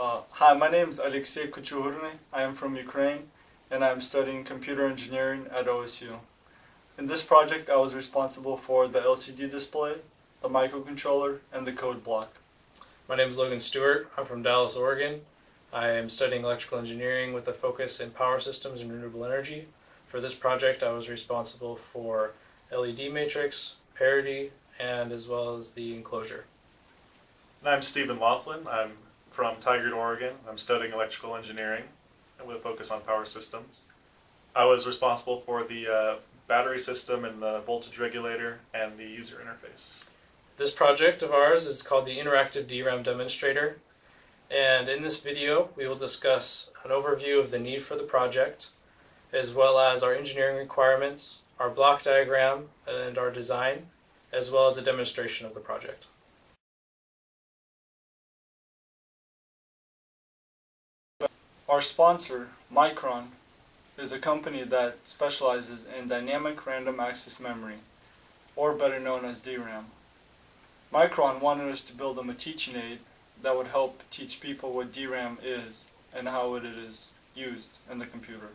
Hi, my name is Alexei Kuchuhurny. I am from Ukraine, and I am studying computer engineering at OSU. In this project, I was responsible for the LCD display, the microcontroller, and the code block. My name is Logan Stewart. I'm from Dallas, Oregon. I am studying electrical engineering with a focus in power systems and renewable energy. For this project, I was responsible for LED matrix, parity, and as well as the enclosure. And I'm Stephen Laughlin. I'm from Tigard, Oregon. I'm studying electrical engineering with a focus on power systems. I was responsible for the battery system and the voltage regulator and the user interface. This project of ours is called the Interactive DRAM Demonstrator. And in this video, we will discuss an overview of the need for the project, as well as our engineering requirements, our block diagram, and our design, as well as a demonstration of the project. Our sponsor, Micron, is a company that specializes in dynamic random access memory, or better known as DRAM. Micron wanted us to build them a teaching aid that would help teach people what DRAM is and how it is used in the computer.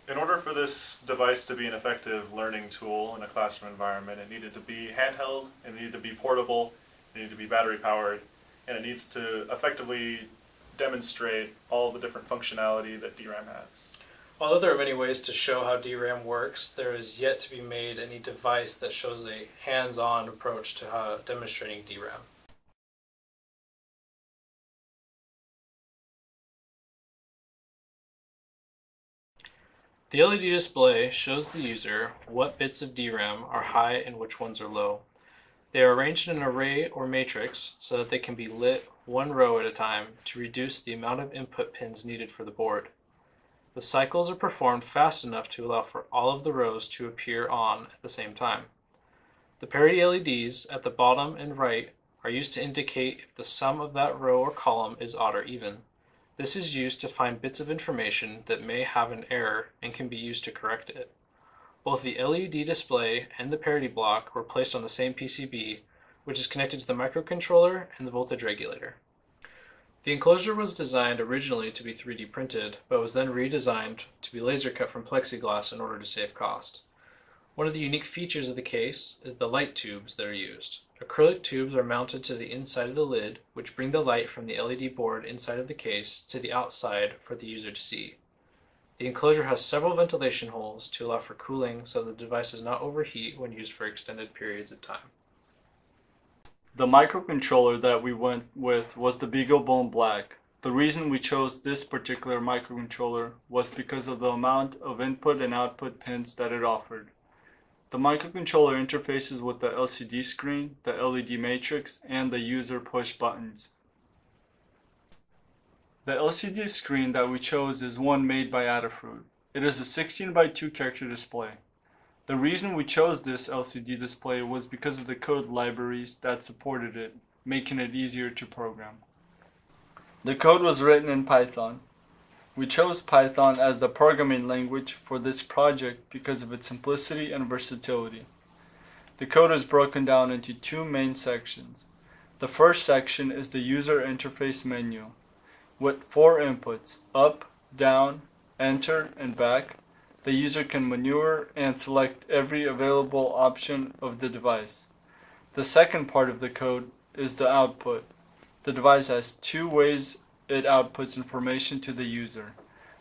In order for this device to be an effective learning tool in a classroom environment, it needed to be handheld, it needed to be portable, it needed to be battery powered, and it needs to effectively demonstrate all the different functionality that DRAM has. Although there are many ways to show how DRAM works, there is yet to be made any device that shows a hands-on approach to how demonstrating DRAM. The LED display shows the user what bits of DRAM are high and which ones are low. They are arranged in an array or matrix so that they can be lit one row at a time to reduce the amount of input pins needed for the board. The cycles are performed fast enough to allow for all of the rows to appear on at the same time. The parity LEDs at the bottom and right are used to indicate if the sum of that row or column is odd or even. This is used to find bits of information that may have an error and can be used to correct it. Both the LED display and the parity block were placed on the same PCB, which is connected to the microcontroller and the voltage regulator. The enclosure was designed originally to be 3D printed, but was then redesigned to be laser cut from plexiglass in order to save cost. One of the unique features of the case is the light tubes that are used. Acrylic tubes are mounted to the inside of the lid, which bring the light from the LED board inside of the case to the outside for the user to see. The enclosure has several ventilation holes to allow for cooling so the device does not overheat when used for extended periods of time. The microcontroller that we went with was the BeagleBone Black. The reason we chose this particular microcontroller was because of the amount of input and output pins that it offered. The microcontroller interfaces with the LCD screen, the LED matrix, and the user push buttons. The LCD screen that we chose is one made by Adafruit. It is a 16 by 2 character display. The reason we chose this LCD display was because of the code libraries that supported it, making it easier to program. The code was written in Python. We chose Python as the programming language for this project because of its simplicity and versatility. The code is broken down into two main sections. The first section is the user interface menu, with 4 inputs, up, down, enter, and back. The user can maneuver and select every available option of the device. The second part of the code is the output. The device has 2 ways it outputs information to the user: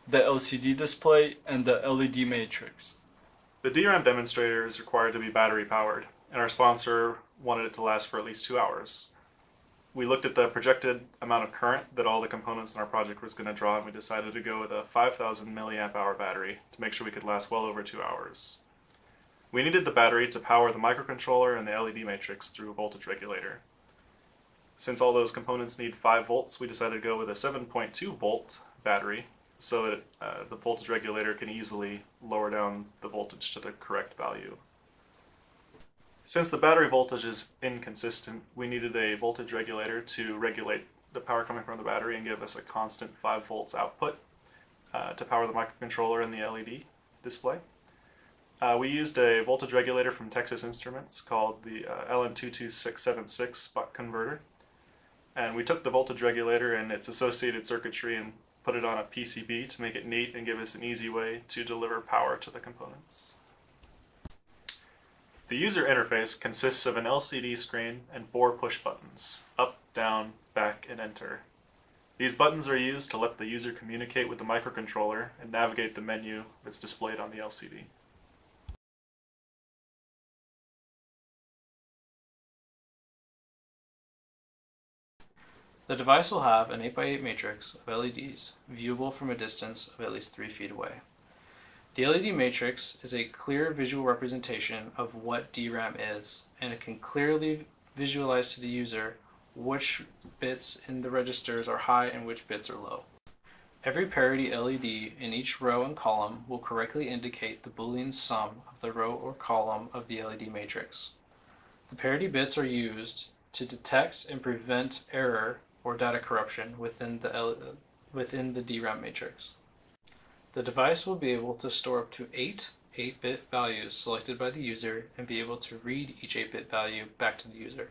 the LCD display and the LED matrix. The DRAM demonstrator is required to be battery powered, and our sponsor wanted it to last for at least 2 hours. We looked at the projected amount of current that all the components in our project was going to draw, and we decided to go with a 5,000 milliamp hour battery to make sure we could last well over 2 hours. We needed the battery to power the microcontroller and the LED matrix through a voltage regulator. Since all those components need 5 volts, we decided to go with a 7.2 volt battery so that the voltage regulator can easily lower down the voltage to the correct value. Since the battery voltage is inconsistent, we needed a voltage regulator to regulate the power coming from the battery and give us a constant 5 volts output to power the microcontroller and the LED display. We used a voltage regulator from Texas Instruments called the LM22676 buck converter. And we took the voltage regulator and its associated circuitry and put it on a PCB to make it neat and give us an easy way to deliver power to the components. The user interface consists of an LCD screen and 4 push buttons: up, down, back, and enter. These buttons are used to let the user communicate with the microcontroller and navigate the menu that's displayed on the LCD. The device will have an 8x8 matrix of LEDs viewable from a distance of at least 3 feet away. The LED matrix is a clear visual representation of what DRAM is, and it can clearly visualize to the user which bits in the registers are high and which bits are low. Every parity LED in each row and column will correctly indicate the Boolean sum of the row or column of the LED matrix. The parity bits are used to detect and prevent error or data corruption within the DRAM matrix. The device will be able to store up to 8 8-bit values selected by the user and be able to read each 8-bit value back to the user.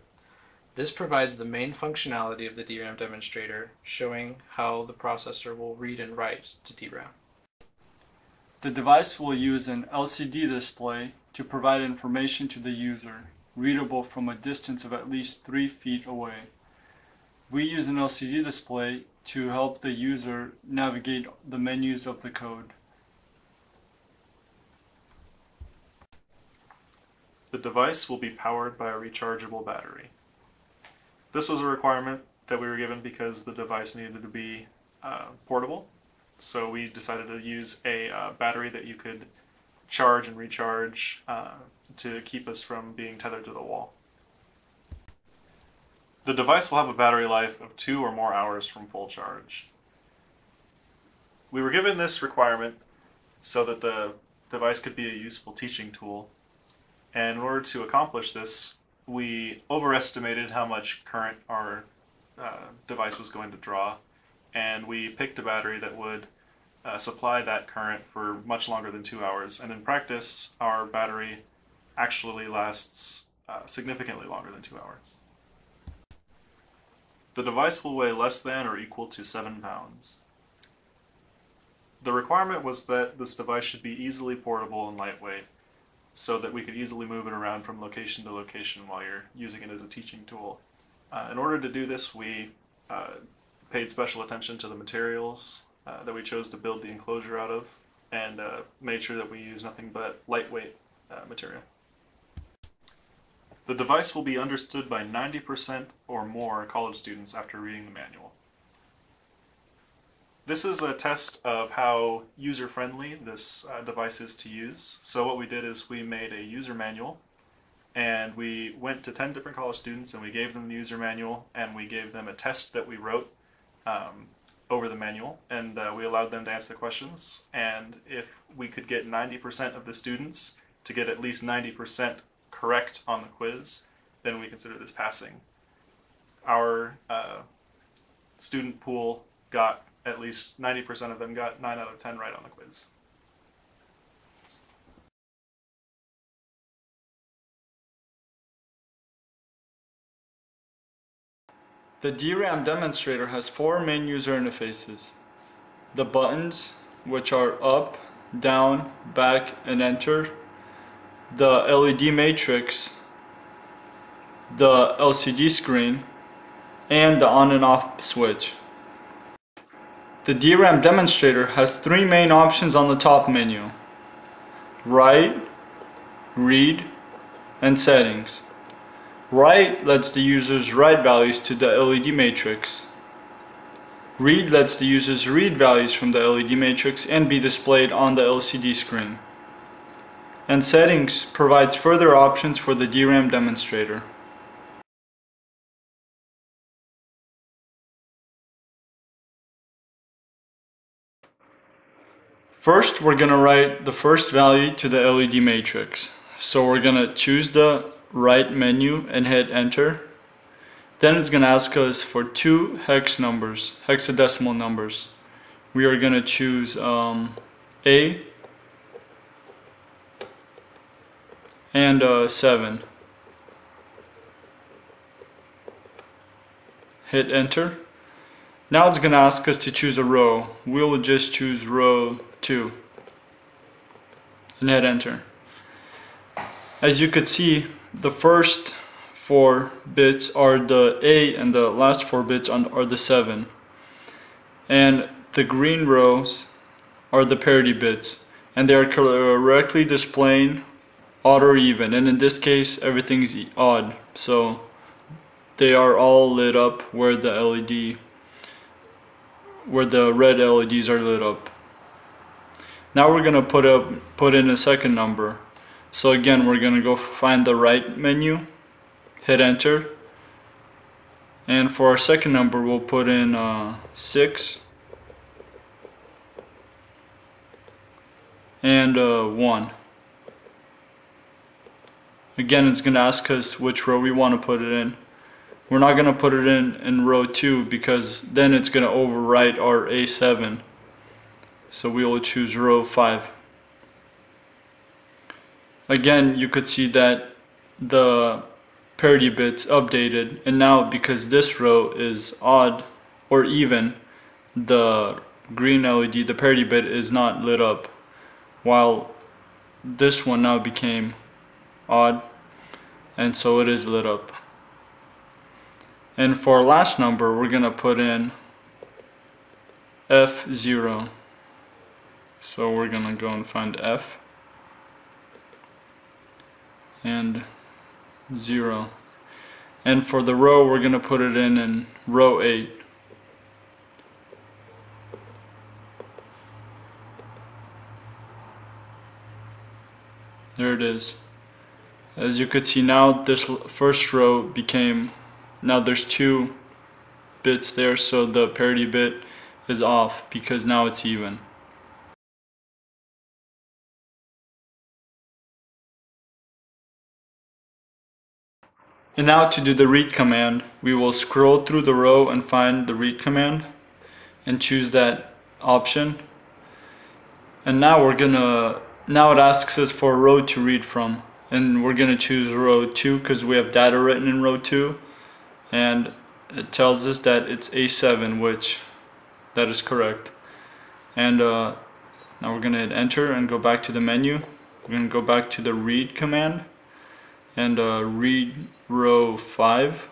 This provides the main functionality of the DRAM demonstrator, showing how the processor will read and write to DRAM. The device will use an LCD display to provide information to the user, readable from a distance of at least 3 feet away. We use an LCD display to help the user navigate the menus of the code. The device will be powered by a rechargeable battery. This was a requirement that we were given because the device needed to be portable. So we decided to use a battery that you could charge and recharge to keep us from being tethered to the wall. The device will have a battery life of 2 or more hours from full charge. We were given this requirement so that the device could be a useful teaching tool. And in order to accomplish this, we overestimated how much current our device was going to draw, and we picked a battery that would supply that current for much longer than 2 hours. And in practice, our battery actually lasts significantly longer than 2 hours. The device will weigh less than or equal to 7 pounds. The requirement was that this device should be easily portable and lightweight, so that we could easily move it around from location to location while you're using it as a teaching tool. In order to do this, we paid special attention to the materials that we chose to build the enclosure out of, and made sure that we use nothing but lightweight material. The device will be understood by 90% or more college students after reading the manual. This is a test of how user-friendly this device is to use. So what we did is we made a user manual, and we went to 10 different college students and we gave them the user manual, and we gave them a test that we wrote over the manual, and we allowed them to answer the questions. And if we could get 90% of the students to get at least 90% correct on the quiz, then we consider this passing. Our student pool got at least 90% of them got 9 out of 10 right on the quiz. The DRAM demonstrator has 4 main user interfaces. The buttons, which are up, down, back, and enter. The LED matrix, the LCD screen, and the on and off switch. The DRAM demonstrator has 3 main options on the top menu: write, read, and settings. Write lets the users write values to the LED matrix. Read lets the users read values from the LED matrix and be displayed on the LCD screen. And settings provides further options for the DRAM demonstrator. First, we're going to write the first value to the LED matrix. So we're going to choose the write menu and hit enter. Then it's going to ask us for 2 hexadecimal numbers. We are going to choose A and 7. hit enter. Now it's going to ask us to choose a row. We'll just choose row 2 and hit enter. As you could see, the first 4 bits are the A and the last 4 bits are the 7. And the green rows are the parity bits, and they are correctly displaying odd or even, and in this case everything's odd, so they are all lit up where the red LEDs are lit up. Now we're gonna put in a second number. So again, we're gonna go find the right menu, hit enter, and for our second number we'll put in 6 and 1. Again, it's gonna ask us which row we want to put it in. We're not gonna put it in row 2 because then it's gonna overwrite our A7. So we will choose row 5. Again, you could see that the parity bits updated, and now because this row is odd or even, the green LED, the parity bit, is not lit up, while this one now became odd, and so it is lit up. And for our last number, we're gonna put in F0. So we're gonna go and find F and 0. And for the row, we're gonna put it in row 8. There it is. As you could see, now this first row became, now there's 2 bits there, so the parity bit is off because now it's even. And now to do the read command, we will scroll through the row and find the read command and choose that option. And now now it asks us for a row to read from, and we're gonna choose row 2 because we have data written in row 2, and it tells us that it's A7, which that is correct. And now we're gonna hit enter and go back to the menu. We're gonna go back to the read command and read row 5,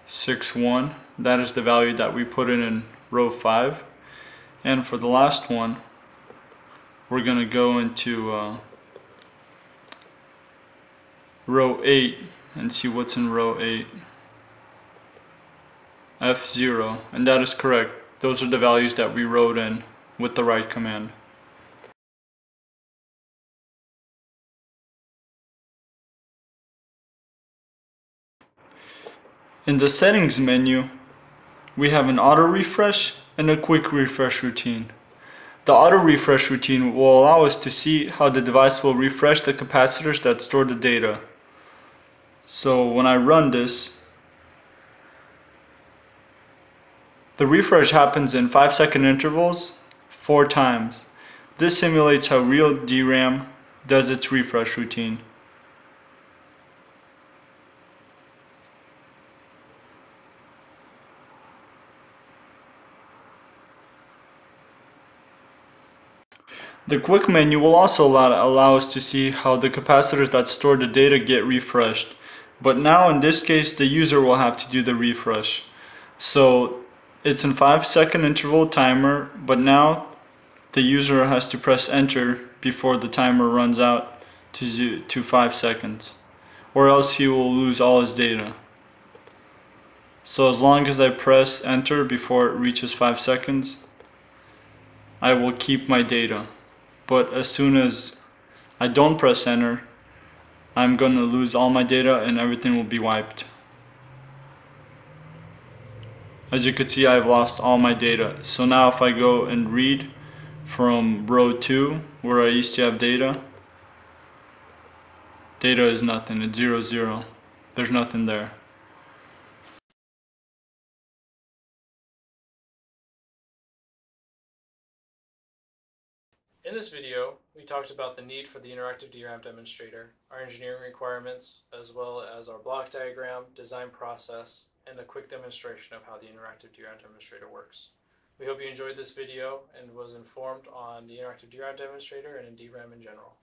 6, 1. That is the value that we put in row 5. And for the last one, we're gonna go into row 8 and see what's in row 8. F0, and that is correct. Those are the values that we wrote in with the right command. In the settings menu, we have an auto refresh and a quick refresh routine. The auto refresh routine will allow us to see how the device will refresh the capacitors that store the data. So when I run this, the refresh happens in 5-second intervals 4 times. This simulates how real DRAM does its refresh routine. The quick menu will also allow us to see how the capacitors that store the data get refreshed. But now in this case, the user will have to do the refresh. So it's in 5-second interval timer, but now the user has to press enter before the timer runs out to 5 seconds, or else he will lose all his data. So as long as I press enter before it reaches 5 seconds, I will keep my data. But as soon as I don't press enter, I'm going to lose all my data and everything will be wiped. As you can see, I've lost all my data. So now if I go and read from row 2, where I used to have data, data is nothing, it's 0, 0. There's nothing there. In this video, we talked about the need for the interactive DRAM demonstrator, our engineering requirements, as well as our block diagram, design process, and a quick demonstration of how the interactive DRAM demonstrator works. We hope you enjoyed this video and was informed on the interactive DRAM demonstrator and in DRAM in general.